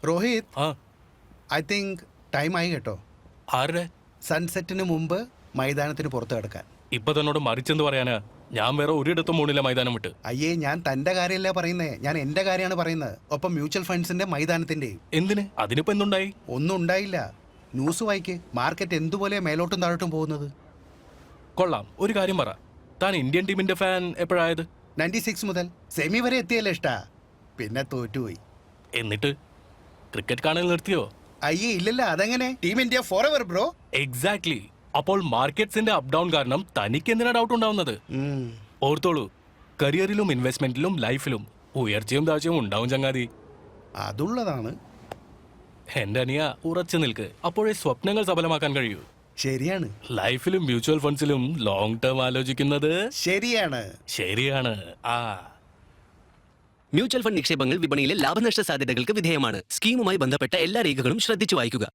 രോഹിത്, ആ I think time ആയി കേട്ടോ. ആരുടെ? സൺസെറ്റിന് മുമ്പ് മൈതാനത്തിന് പുറത്ത് കിടക്കാൻ. ഇപ്പൊ തന്നോട് മറിച്ചെന്ന് പറയാനാ? ഞാൻ വേറെ ഒരിടത്തും പോണില്ല മൈതാനം വിട്ട്. അയ്യേ, ഞാൻ തന്റെ കാര്യമല്ല പറയുന്നത്, ഞാൻ എന്റെ കാര്യമാണ് പറയുന്നത്. ഒപ്പം മ്യൂച്വൽ ഫണ്ട്സിന്റെ മൈതാനത്തിന്റെയും. എന്തിന്? അതിനിപ്പോ എന്തുണ്ടായി? ഒന്നും ഉണ്ടായില്ല. ന്യൂസ് വായിക്ക്. മാർക്കറ്റ് എന്തുപോലെ മേലോട്ടും താഴോട്ടും പോകുന്നത്. കൊള്ളാം. ഒരു കാര്യം പറ, താൻ ഇന്ത്യൻ ടീമിന്റെ ഫാൻ എപ്പോഴായത്? 96 മുതൽ സെമി വരെ എത്തിയല്ലേ ഇഷ്ടാ. പിന്നെ തോറ്റുപോയി. എന്നിട്ട് ക്രിക്കറ്റ് കാണൽ നിർത്തിയോ? അയ്യേ ഇല്ലല്ല, അതെങ്ങനെ? Team India for ever bro. Exactly. അപ്പോൾ മാർക്കറ്റ്സിന്റെ അപ് ഡൗൺ കാരണം തനിക്ക് എന്തിനാ ഡൗട്ട് ഉണ്ടാവുന്നത്? ഓർത്തോളൂ, കരിയറിലും ഇൻവെസ്റ്റ്മെന്റിലും ലൈഫിലും ഉയർച്ചയും താഴ്ചയും ഉണ്ടാവും ചങ്ങാതി. അതുള്ളതാണ്. എന്റെ അനിയ, ഉറച്ചു നിൽക്ക്. അപ്പോഴേ സ്വപ്നങ്ങൾ സഫലമാക്കാൻ കഴിയൂ. ശരിയാണ്. ലൈഫിലും മ്യൂച്വൽ ഫണ്ട്സിലും ലോങ് ടേം ആലോചിക്കുന്നത് ശരിയാണ്. ശരിയാണ്. ആ മ്യൂച്വൽ ഫണ്ട് നിക്ഷേപങ്ങൾ വിപണിയിലെ ലാഭനഷ്ട സാധ്യതകൾക്ക് വിധേയമാണ്. സ്കീമുമായി ബന്ധപ്പെട്ട എല്ലാ രേഖകളും ശ്രദ്ധിച്ചു വായിക്കുക.